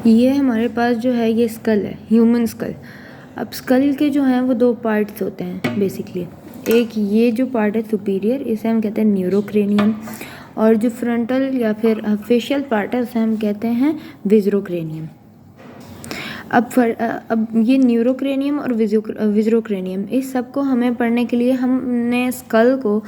ये हमारे पास जो है ये स्कल है, ह्यूमन स्कल। अब स्कल के जो हैं वो दो पार्ट्स होते हैं बेसिकली। एक ये जो पार्ट है सुपीरियर, इसे हम कहते हैं न्यूरोक्रेनियम, और जो फ्रंटल या फिर फेशियल पार्ट है उसे हम कहते हैं विज़रोक्रेनियम। अब ये न्यूरोक्रेनियम और विज़रोक्रेनियम, इस सब को हमें पढ़ने के लिए हमने स्कल को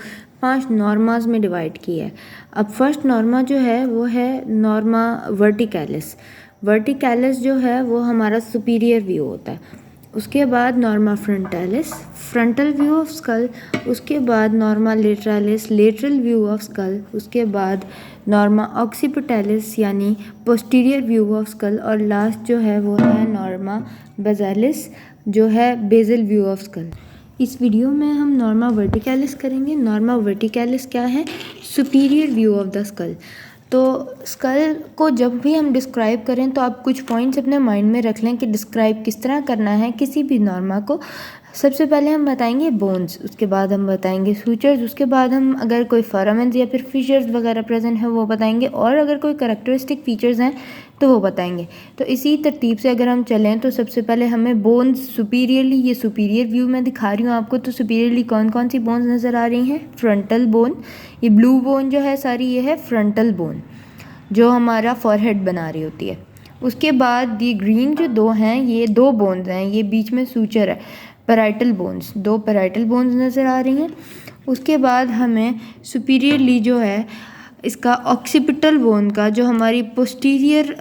5 नॉर्मास में डिवाइड किया है। अब फर्स्ट नॉर्मा जो है वो है नॉर्मा वर्टिकैलिस। वर्टिकैलिस जो है वो हमारा सुपीरियर व्यू होता है। उसके बाद norma frontalis, frontal view of skull. उसके बाद norma lateralis, lateral view of skull. उसके बाद नॉर्मा ऑक्सीपिटैलिस यानी पोस्टीरियर व्यू ऑफ स्कल। और लास्ट जो है वो है नॉर्मा बेसालिस जो है बेसल व्यू ऑफ स्कल। इस वीडियो में हम नॉर्मा वर्टिकैलिस करेंगे। नॉर्मा वर्टिकैलिस क्या है? Superior view of the skull. तो स्कल को जब भी हम डिस्क्राइब करें तो आप कुछ पॉइंट्स अपने माइंड में रख लें कि डिस्क्राइब किस तरह करना है किसी भी नॉर्मा को। सबसे पहले हम बताएंगे बोन्स, उसके बाद हम बताएंगे सूचर्स, उसके बाद हम अगर कोई फोरामेंस या फिर फिशर्स वगैरह प्रेजेंट है वो बताएंगे, और अगर कोई करेक्टरिस्टिक फीचर्स हैं तो वो बताएंगे। तो इसी तरतीब से अगर हम चलें तो सबसे पहले हमें बोन्स सुपीरियरली, ये सुपीरियर व्यू में दिखा रही हूँ आपको, तो सुपीरियरली कौन कौन सी बोन्स नज़र आ रही हैं? फ्रंटल बोन, ये ब्लू बोन जो है सारी ये है फ्रंटल बोन जो हमारा फॉरहेड बना रही होती है। उसके बाद ये ग्रीन जो दो हैं ये दो बोन्स हैं, ये बीच में सूचर है, पैराइटल बोन्स, दो पैराइटल बोन्स नज़र आ रही हैं। उसके बाद हमें सुपीरियरली जो है इसका ऑक्सीपिटल बोन का, जो हमारी पोस्टीरियर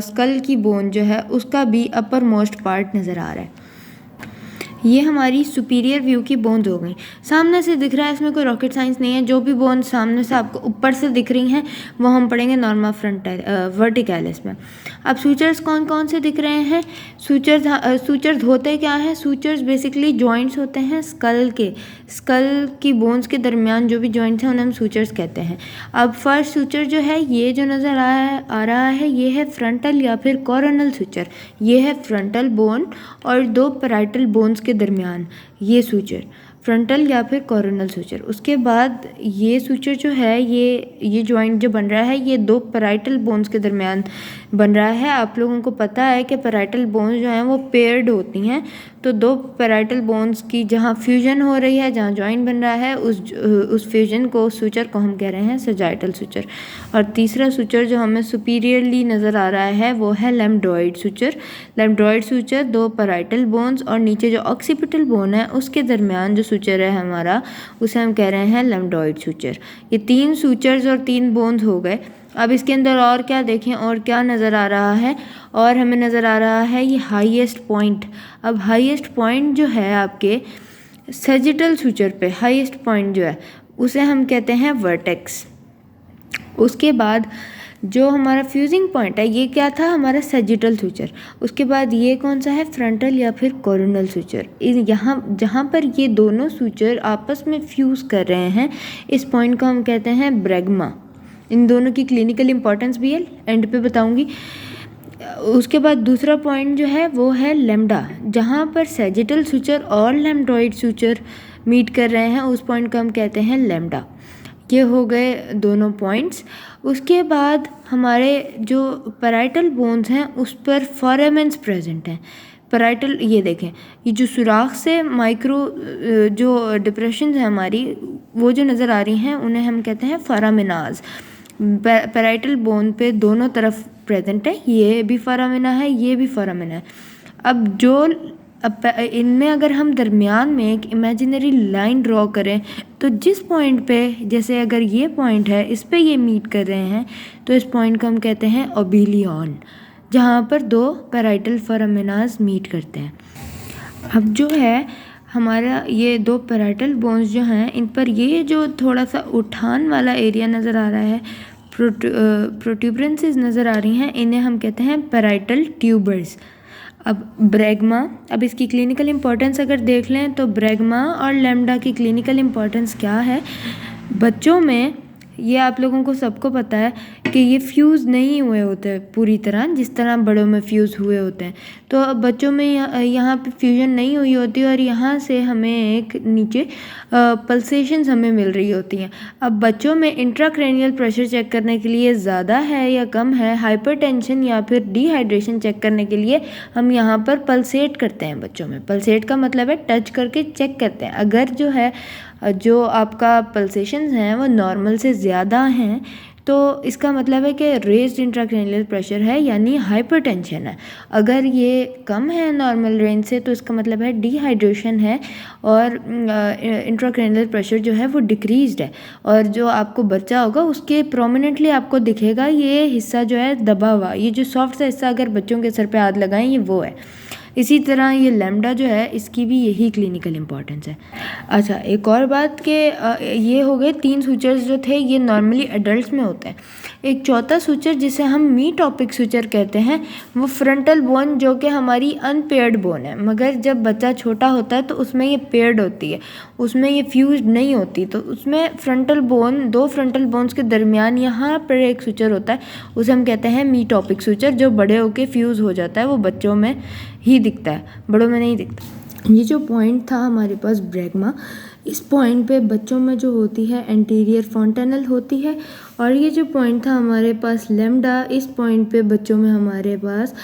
स्कल की बोन जो है उसका भी अपर मोस्ट पार्ट नज़र आ रहा है। ये हमारी सुपीरियर व्यू की बोन्स हो गई। सामने से दिख रहा है, इसमें कोई रॉकेट साइंस नहीं है। जो भी बोन्स सामने से आपको ऊपर से दिख रही हैं वो हम पढ़ेंगे नॉर्मा वर्टिकैलिस में। अब सूचर्स कौन कौन से दिख रहे हैं? सूचर्स होते क्या हैं? सूचर्स बेसिकली जॉइंट्स होते हैं स्कल के, स्कल की बोन्स के दरमियान जो भी जॉइंट्स हैं उन्हें हम सूचर्स कहते हैं। अब फर्स्ट सूचर जो है ये जो नज़र आ रहा है ये है फ्रंटल या फिर कोरोनल सूचर। ये है फ्रंटल बोन और दो पैराइटल बोन्स के दरमियान ये सूचर, फ्रंटल या फिर कोरोनल सूचर। उसके बाद ये सूचर जो है ये जॉइंट जो बन रहा है ये दो पैराइटल बोन्स के दरमियान बन रहा है। आप लोगों को पता है कि पैराइटल बोन्स जो हैं वो पेयर्ड होती हैं, तो दो पैराइटल बोन्स की जहाँ फ्यूजन हो रही है, जहाँ जॉइंट बन रहा है, उस फ्यूजन को, उस सूचर को हम कह रहे हैं सजाइटल सूचर। और तीसरा सूचर जो हमें सुपीरियरली नज़र आ रहा है वो है लैम्ब्डॉइड सूचर। लैम्ब्डॉइड सूचर दो पैराइटल बोन्स और नीचे जो ऑक्सीपिटल बोन है उसके दरमियान जो सूचर है हमारा उसे हम कह रहे हैं लैम्ब्डॉइड सूचर। ये 3 सूचर्स और 3 बोन्स हो गए। अब इसके अंदर और क्या देखें, और क्या नज़र आ रहा है? और हमें नज़र आ रहा है ये हाईएस्ट पॉइंट। अब हाईएस्ट पॉइंट जो है आपके सैजिटल सूचर पे, हाईएस्ट पॉइंट जो है उसे हम कहते हैं वर्टेक्स। उसके बाद जो हमारा फ्यूजिंग पॉइंट है ये क्या था? हमारा सैजिटल सूचर। उसके बाद ये कौन सा है? फ्रंटल या फिर कोरोनल सूचर। यहाँ जहाँ पर ये दोनों सूचर आपस में फ्यूज़ कर रहे हैं इस पॉइंट को हम कहते हैं ब्रैग्मा। इन दोनों की क्लिनिकल इंपॉर्टेंस भी है, एंड पे बताऊंगी। उसके बाद दूसरा पॉइंट जो है वो है लैम्डा, जहाँ पर सैजिटल सूचर और लैम्ब्डॉइड सूचर मीट कर रहे हैं उस पॉइंट को हम कहते हैं लैम्डा। ये हो गए दोनों पॉइंट्स। उसके बाद हमारे जो पैराइटल बोन्स हैं उस पर फोरामेंस प्रेजेंट हैं। पैराइटल, ये देखें, ये जो सुराख से माइक्रो जो डिप्रेशन है हमारी वो जो नज़र आ रही हैं उन्हें हम कहते हैं फोरामिनाज। पैराइटल बोन पे दोनों तरफ प्रेजेंट है, ये भी फोरामिना है, ये भी फोरामिना है। अब इनमें अगर हम दरमियान में एक इमेजिनरी लाइन ड्रॉ करें तो जिस पॉइंट पे, जैसे अगर ये पॉइंट है इस पे ये मीट कर रहे हैं तो इस पॉइंट को हम कहते हैं ओबिलियन, जहाँ पर दो पैराइटल फोरामिनाज मीट करते हैं। अब जो है हमारा ये दो पैराइटल बोन्स जो हैं इन पर ये जो थोड़ा सा उठान वाला एरिया नज़र आ रहा है, प्रोट्यूबरेंसेस नज़र आ रही हैं, इन्हें हम कहते हैं पैराइटल ट्यूबर्स। अब ब्रैग्मा, अब इसकी क्लिनिकल इंपॉर्टेंस अगर देख लें तो ब्रैग्मा और लैम्डा की क्लिनिकल इंपॉर्टेंस क्या है बच्चों में? ये आप लोगों को सबको पता है कि ये फ्यूज़ नहीं हुए होते पूरी तरह जिस तरह बड़ों में फ्यूज़ हुए होते हैं। तो अब बच्चों में यहाँ पे फ्यूजन नहीं हुई होती और यहाँ से हमें एक नीचे पल्सेशंस हमें मिल रही होती हैं। अब बच्चों में इंट्राक्रैनियल प्रेशर चेक करने के लिए ज़्यादा है या कम है, हाइपरटेंशन या फिर डिहाइड्रेशन चेक करने के लिए हम यहाँ पर पल्सेट करते हैं बच्चों में। पल्सेट का मतलब है टच करके चेक करते हैं। अगर जो है जो आपका पल्सेशंस हैं वो नॉर्मल से ज़्यादा हैं तो इसका मतलब है कि रेज्ड इंट्राक्रैनियल प्रेशर है यानी हाइपरटेंशन है। अगर ये कम है नॉर्मल रेंज से तो इसका मतलब है डिहाइड्रेशन है और इंट्राक्रैनियल प्रेशर जो है वो डिक्रीज्ड है। और जो आपको बच्चा होगा उसके प्रोमिनेंटली आपको दिखेगा ये हिस्सा जो है दबा हुआ, ये जो सॉफ्ट सा हिस्सा अगर बच्चों के सर पे हाथ लगाएं ये वो है। इसी तरह ये लैम्डा जो है इसकी भी यही क्लिनिकल इंपॉर्टेंस है। अच्छा, एक और बात कि ये हो गए 3 सूचर्स जो थे ये नॉर्मली एडल्ट्स में होते हैं। एक चौथा सूचर जिसे हम मीटॉपिक सूचर कहते हैं वो फ्रंटल बोन जो कि हमारी अनपेयर्ड बोन है, मगर जब बच्चा छोटा होता है तो उसमें ये पेयर्ड होती है, उसमें ये फ्यूज्ड नहीं होती। तो उसमें फ्रंटल बोन, 2 फ्रंटल बोन्स के दरमियान यहाँ पर एक सूचर होता है, उसे हम कहते हैं मीटॉपिक सूचर, जो बड़े होके फ्यूज़ हो जाता है। वो बच्चों में ही दिखता है, बड़ों में नहीं दिखता। ये जो पॉइंट था हमारे पास ब्रैगमा, इस पॉइंट पे बच्चों में जो होती है एंटीरियर फॉन्टेनल होती है, और ये जो पॉइंट था हमारे पास लैम्डा, इस पॉइंट पे बच्चों में हमारे पास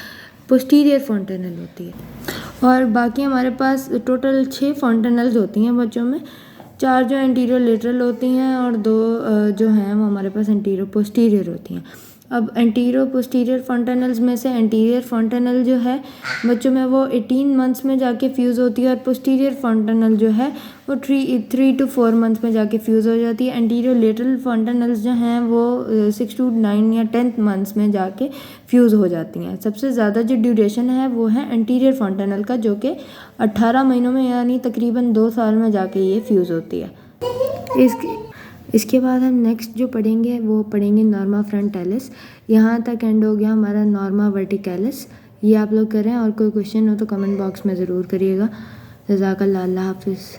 पोस्टीरियर फॉन्टेनल होती है। और बाकी हमारे पास टोटल 6 फॉन्टेनल्स होती हैं बच्चों में, 4 जो एंटीरियर लेटरल होती हैं और 2 जो हैं वो हमारे पास एंटीरियर पोस्टीरियर होती हैं। अब एंटीरियर पोस्टीरियर फॉन्टेनल्स में से एंटीरियर फॉन्टेनल जो है बच्चों में वो 18 मंथ्स में जाके फ्यूज़ होती है, और पोस्टीरियर फॉन्टेनल जो है वो 3 to 4 मंथ्स में जाके फ्यूज़ हो जाती है। एंटीरियर लेटरल फॉन्टेनल्स जो हैं वो 6 to 9 या 10 मंथ्स में जाके फ्यूज़ हो जाती हैं। सबसे ज़्यादा जो ड्यूरेशन है वो है एंटीरियर फॉन्टेनल का, जो कि 18 महीनों में यानी तकरीबन 2 साल में जाके ये फ्यूज़ होती है। इसके बाद हम नेक्स्ट जो पढ़ेंगे वो पढ़ेंगे नॉर्मा फ्रंटालिस। यहाँ तक एंड हो गया हमारा नॉर्मा वर्टिकैलिस। ये आप लोग करें, और कोई क्वेश्चन हो तो कमेंट बॉक्स में ज़रूर करिएगा। जज़ाकल्लाह, अल्लाह हाफिज़।